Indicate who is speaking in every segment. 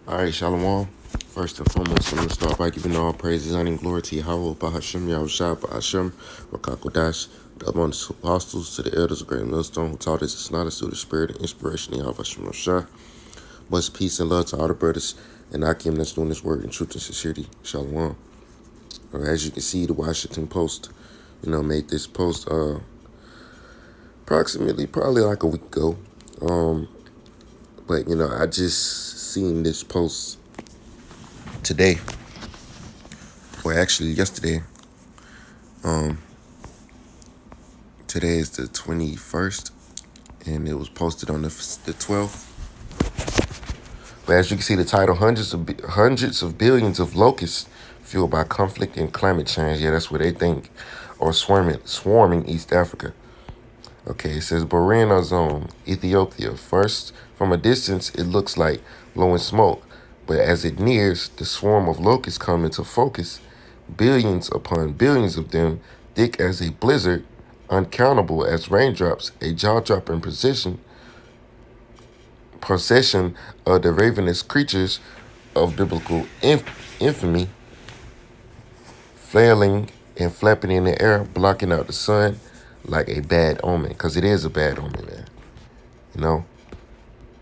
Speaker 1: All right, Shalom. First and foremost, I'm going to start by giving all praises, honor, and glory to Yahweh, Bahashem, Yahushua, Bahashem, Rakakodash, the other apostles, to the elders of Great Millstone, who taught us it's not a through the spirit and inspiration of Yahweh, Shah. Much peace and love to all the brothers and Akim that's doing this work in truth and sincerity. Shalom. As you can see, the Washington Post, made this post probably like a week ago. But, I just seen this post today, or actually yesterday. Today is the 21st, and it was posted on the 12th. But as you can see, the title, hundreds of billions of locusts fueled by conflict and climate change. Yeah, that's what they think, or swarming East Africa. Okay, it says Borena Zone, Ethiopia. First, from a distance, it looks like blowing smoke, but as it nears, the swarm of locusts come into focus. Billions upon billions of them, thick as a blizzard, uncountable as raindrops, a jaw-dropping procession of the ravenous creatures of biblical infamy, flailing and flapping in the air, blocking out the sun like a bad omen, because it is a bad omen, man.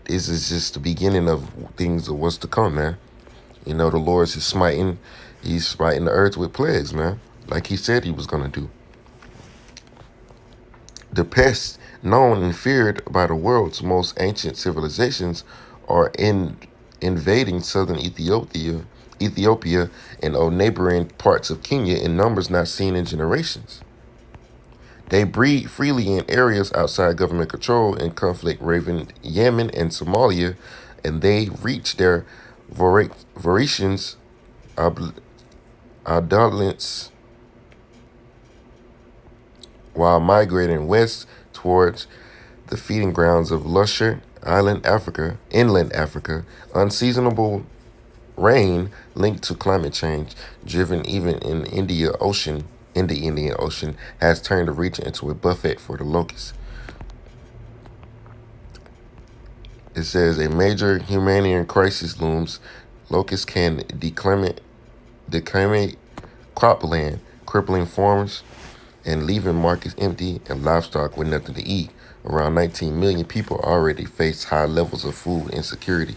Speaker 1: This is just the beginning of things of what's to come, man. The Lord is smiting. He's smiting the earth with plagues, man, like he said he was going to do. The pests known and feared by the world's most ancient civilizations are invading southern Ethiopia and neighboring parts of Kenya in numbers not seen in generations. They breed freely in areas outside government control in conflict-ravaged Yemen and Somalia, and they reach their voracious adolescence while migrating west towards the feeding grounds of lusher inland Africa. Unseasonable rain linked to climate change, driven even in the Indian Ocean, has turned the region into a buffet for the locusts. It says a major humanitarian crisis looms. Locusts can decimate cropland, crippling farmers and leaving markets empty and livestock with nothing to eat. Around 19 million people already face high levels of food insecurity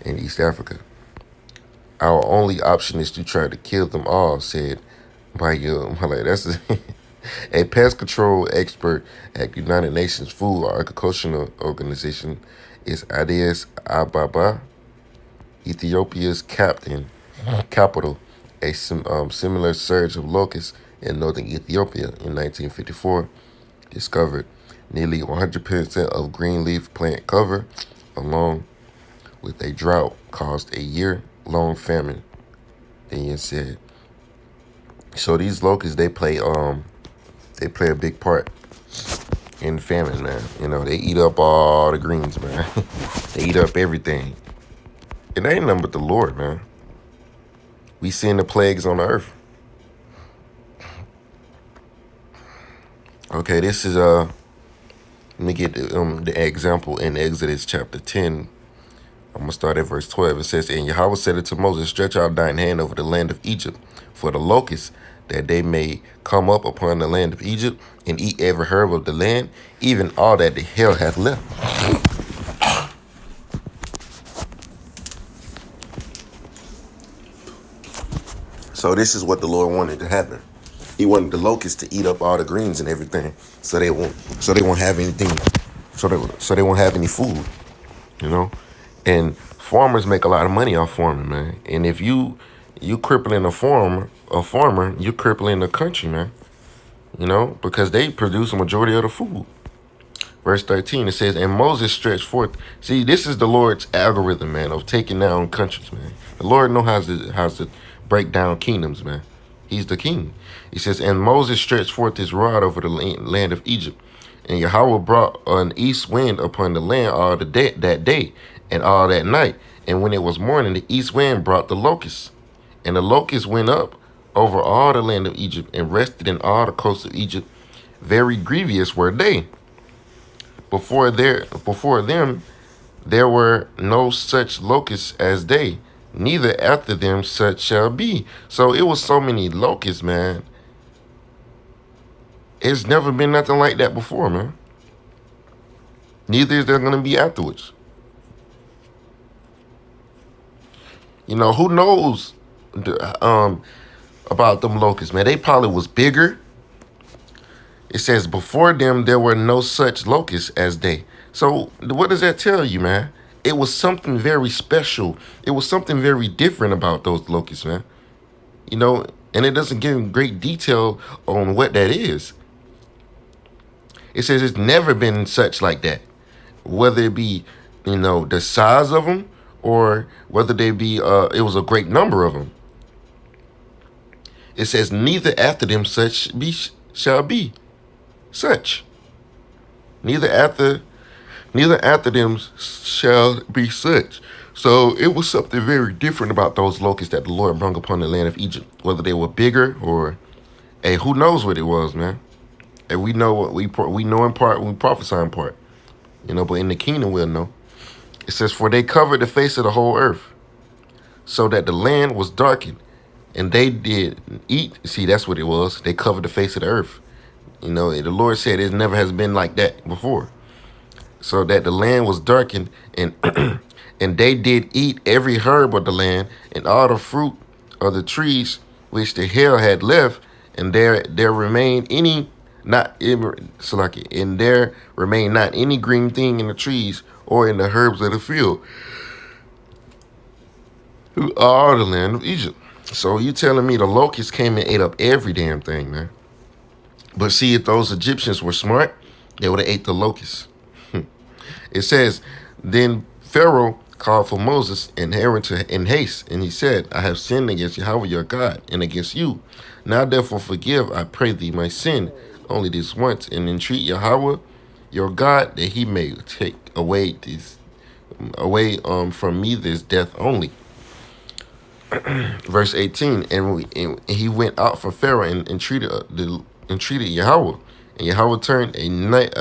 Speaker 1: in East Africa. Our only option is to try to kill them all, said that's a pest control expert at United Nations Food Agricultural Organization is Addis Ababa, Ethiopia's capital. A similar surge of locusts in northern Ethiopia in 1954 discovered nearly 100% of green leaf plant cover, along with a drought, caused a year-long famine. Then said. So these locusts, they play a big part in famine, man. They eat up all the greens, man. They eat up everything. It ain't nothing but the Lord, man. We seeing the plagues on the earth. Okay, this is let me get the example in Exodus chapter 10. I'm gonna start at verse 12. It says, "And Yahweh said to Moses, stretch out thine hand over the land of Egypt for the locusts, that they may come up upon the land of Egypt and eat every herb of the land, even all that the hell hath left." So this is what the Lord wanted to happen. He wanted the locusts to eat up all the greens and everything, so they won't have anything, so they won't have any food, And farmers make a lot of money off farming, man. And if you crippling a farmer, you're crippling the country, man. Because they produce a majority of the food. Verse 13, it says, "And Moses stretched forth." See, this is the Lord's algorithm, man, of taking down countries, man. The Lord knows how to break down kingdoms, man. He's the king. He says, "And Moses stretched forth his rod over the land of Egypt. And Yahweh brought an east wind upon the land all that day and all that night. And when it was morning, the east wind brought the locusts. And the locusts went up over all the land of Egypt and rested in all the coasts of Egypt. Very grievous were they. Before them there were no such locusts as they, neither after them such shall be. So it was so many locusts, man. It's never been nothing like that before, man. Neither is there going to be afterwards. You know, who knows about them locusts, man? They probably was bigger. It says, before them, there were no such locusts as they. So what does that tell you, man? It was something very special. It was something very different about those locusts, man. You know, and it doesn't give great detail on what that is. It says it's never been such like that. Whether it be, you know, the size of them, or whether they be, it was a great number of them. It says, neither after them such shall be such. Neither after them shall be such. So it was something very different about those locusts that the Lord brought upon the land of Egypt. Whether they were bigger or, hey, who knows what it was, man. And we know what we know in part, we prophesy in part. You know, but in the kingdom we'll know. It says, for they covered the face of the whole earth, so that the land was darkened, and they did eat. See, that's what it was. They covered the face of the earth. You know, the Lord said it never has been like that before. So that the land was darkened, and and they did eat every herb of the land, and all the fruit of the trees which the hail had left, and there remained any not and there remained not any green thing in the trees or in the herbs of the field, who are the land of Egypt. So you telling me the locusts came and ate up every damn thing, man? But see, if those Egyptians were smart, they would have ate the locusts. It says, then Pharaoh called for Moses and Aaron in haste, and he said, I have sinned against Yahweh your God and against you. Now therefore forgive, I pray thee, my sin only this once, and entreat Yahweh your God that he may take away from me this death only. Verse 18, and he went out from Pharaoh and entreated Yahweh, and Yahweh turned a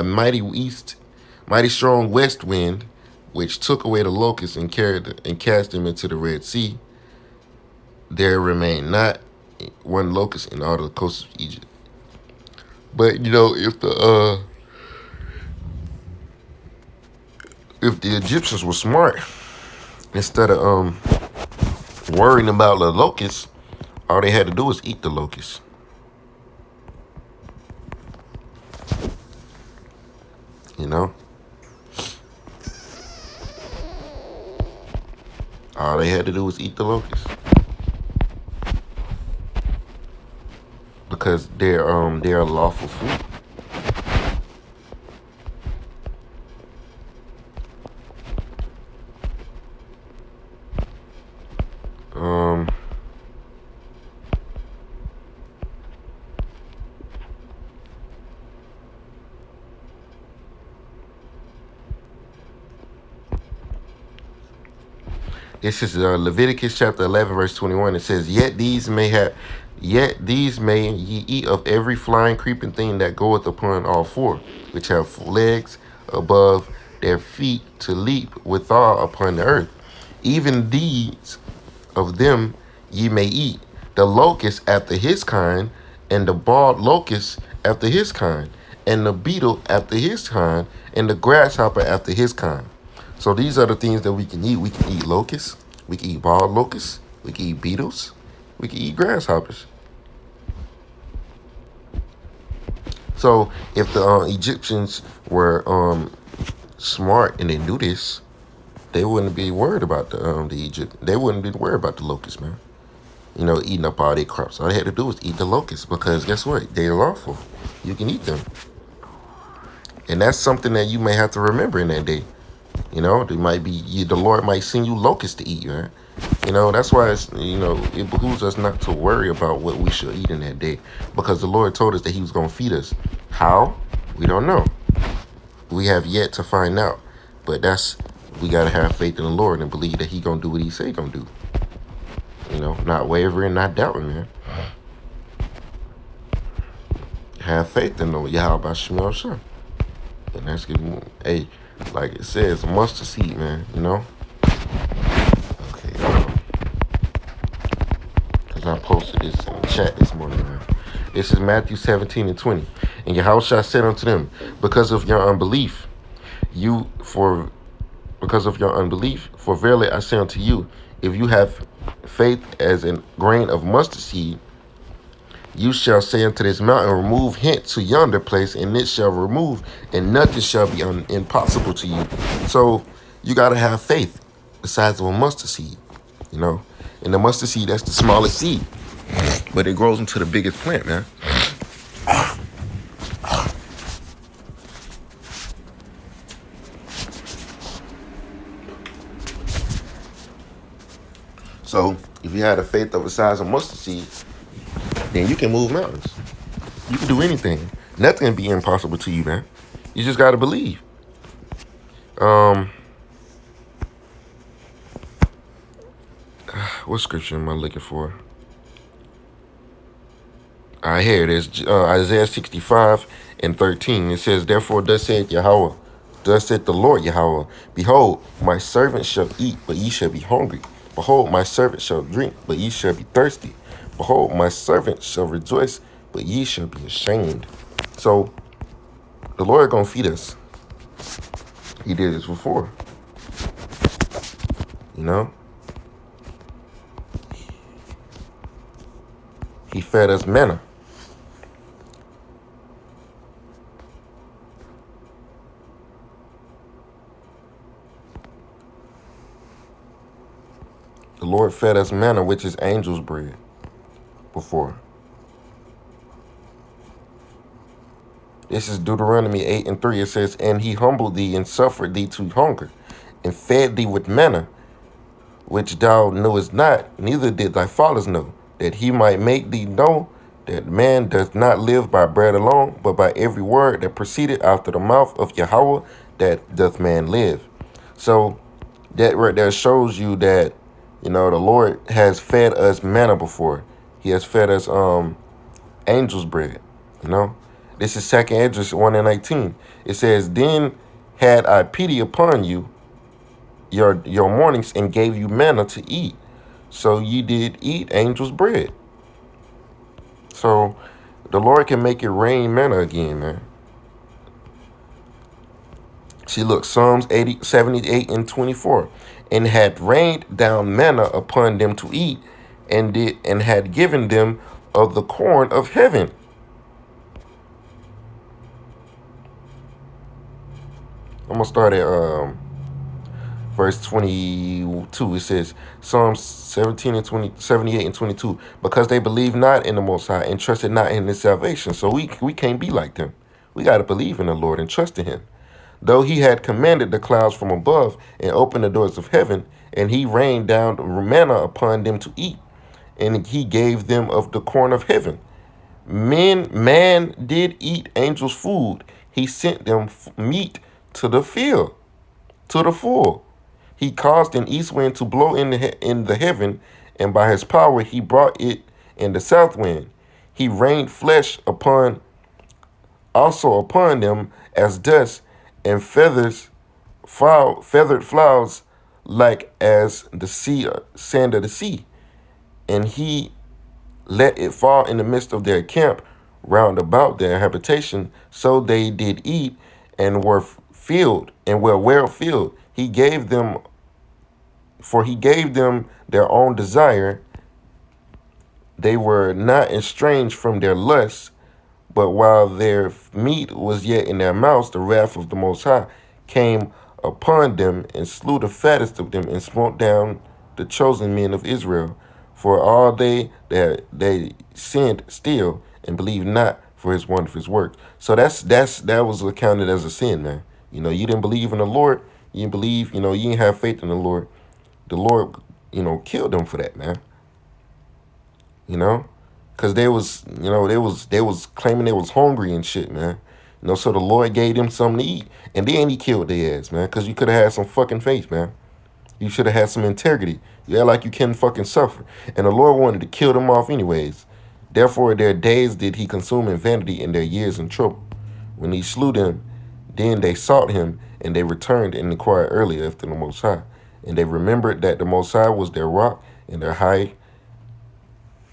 Speaker 1: mighty strong west wind, which took away the locusts and cast them into the Red Sea. There remained not one locust in all the coasts of Egypt. But you know, if the Egyptians were smart, instead of worrying about the locusts, all they had to do was eat the locusts. You know? All they had to do was eat the locusts. Because they're lawful food. This is Leviticus chapter 11, verse 21. It says, Yet these may ye eat of every flying, creeping thing that goeth upon all four, which have legs above their feet to leap withal upon the earth. Even these of them ye may eat, the locust after his kind, and the bald locust after his kind, and the beetle after his kind, and the grasshopper after his kind. So these are the things that we can eat. We can eat locusts. We can eat bald locusts. We can eat beetles. We can eat grasshoppers. So if the Egyptians were smart and they knew this, they wouldn't be worried about They wouldn't be worried about the locusts, man. You know, eating up all their crops. All they had to do was eat the locusts, because guess what? They're lawful. You can eat them. And that's something that you may have to remember in that day. You know, the Lord might send you locusts to eat, man. You know, that's why it behooves us not to worry about what we should eat in that day, because the Lord told us that he was going to feed us. How? We don't know. We have yet to find out. But we got to have faith in the Lord and believe that he going to do what he say he going to do. You know, not wavering, not doubting, man. Have faith in the Yahweh Shemel Shah. And that's good. Hey, Like it says, mustard seed, man. You know. Okay. Because I posted this in the chat this morning, man. This is Matthew 17:20. And Yahushua said unto them, because of your unbelief, for verily I say unto you, if you have faith as a grain of mustard seed, you shall say unto this mountain, remove hence to yonder place, and it shall remove, and nothing shall be impossible to you. So you got to have faith the size of a mustard seed, you know. And the mustard seed, that's the smallest seed, but it grows into the biggest plant, man. So if you had a faith of the size of mustard seed, then you can move mountains. You can do anything. Nothing can be impossible to you, man. You just got to believe. What scripture am I looking for? All right, here it is. Isaiah 65:13. It says, therefore, thus saith Yahweh, thus saith the Lord Yahweh, behold, my servant shall eat, but ye shall be hungry. Behold, my servant shall drink, but ye shall be thirsty. Behold, my servant shall rejoice, but ye shall be ashamed. So, the Lord gonna feed us. He did this before. You know? He fed us manna. The Lord fed us manna, which is angel's bread, before. This is Deuteronomy 8:3. It says, and he humbled thee and suffered thee to hunger, and fed thee with manna, which thou knewest not, neither did thy fathers know, that he might make thee know that man does not live by bread alone, but by every word that proceeded out of the mouth of Yahweh, that doth man live. So that right there shows you that, you know, the Lord has fed us manna before. He has fed us angel's bread, you know. This is 2nd Esdras 1:19. It says, then had I pity upon you, your mornings, and gave you manna to eat. So ye did eat angel's bread. So the Lord can make it rain manna again, man. See, look, Psalms 78:24. And had rained down manna upon them to eat, and had given them of the corn of heaven. I'm gonna start at verse 22. It says, Psalms 78:22. Because they believe not in the Most High and trusted not in His salvation. So we can't be like them. We got to believe in the Lord and trust in Him. Though He had commanded the clouds from above and opened the doors of heaven, and He rained down manna upon them to eat, and He gave them of the corn of heaven. Man did eat angels' food. He sent them meat to the field, to the full. He caused an east wind to blow in the heaven, and by His power He brought it in the south wind. He rained flesh also upon them as dust, and feathered flowers like as the sand of the sea. And He let it fall in the midst of their camp round about their habitation. So they did eat and were filled, and were well filled. He gave them their own desire. They were not estranged from their lusts, but while their meat was yet in their mouths, the wrath of the Most High came upon them, and slew the fattest of them, and smote down the chosen men of Israel. For all they sinned still, and believed not for His wondrous works. So that was accounted as a sin, man. You know, you didn't believe in the Lord. You didn't believe. You know, you didn't have faith in the Lord. The Lord, you know, killed them for that, man. You know, because they was claiming they was hungry and shit, man. You know, so the Lord gave them something to eat, and then He killed their ass, man. Because you could have had some fucking faith, man. You should have had some integrity. You act like you can fucking suffer, and the Lord wanted to kill them off anyways. Therefore, their days did He consume in vanity, and their years in trouble. When He slew them, then they sought Him, And they returned and inquired earlier after the Most High. And they remembered that the Most High was their rock and their high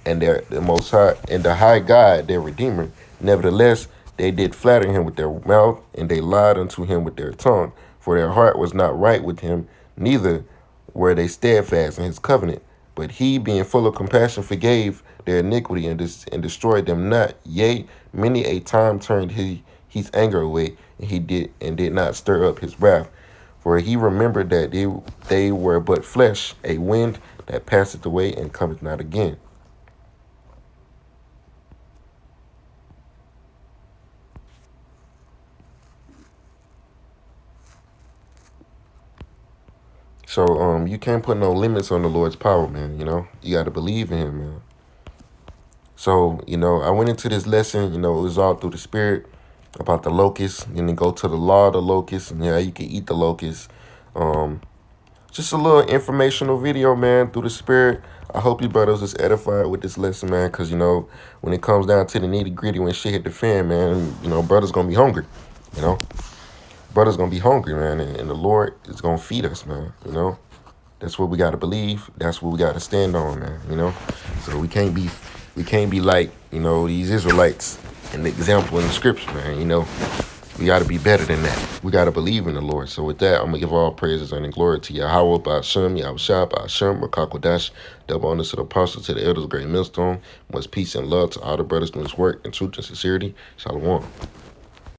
Speaker 1: and the Most High and the high God, their Redeemer. Nevertheless, they did flatter him with their mouth, and they lied unto him with their tongue, for their heart was not right with him, neither were they steadfast in his covenant. But he, being full of compassion, forgave their iniquity and destroyed them not. Yea, many a time turned his anger away, and he did not stir up his wrath. For he remembered that they were but flesh, a wind that passeth away and cometh not again. So you can't put no limits on the Lord's power, man. You got to believe in him, man. So I went into this lesson. It was all through the Spirit about the locusts, and then go to the law of the locusts, and you can eat the locusts. Just a little informational video, man, through the Spirit. I hope you brothers was edified with this lesson, man, because when it comes down to the nitty gritty, when shit hit the fan, man, brothers gonna be hungry. You know, brothers gonna be hungry, man, and the Lord is gonna feed us, man. That's what we got to believe. That's what we got to stand on, man. So we can't be like, these Israelites and the example in the scripture, man. We got to be better than that. We got to believe in the Lord. So with that, I'm going to give all praises and glory to Yahweh, Ba'ashem, Yahushua, Ba'ashem, Rakakwadash, double honors to the apostles, to the elders, great millstone. Much peace and love to all the brothers doing this work in truth and sincerity. Shalom.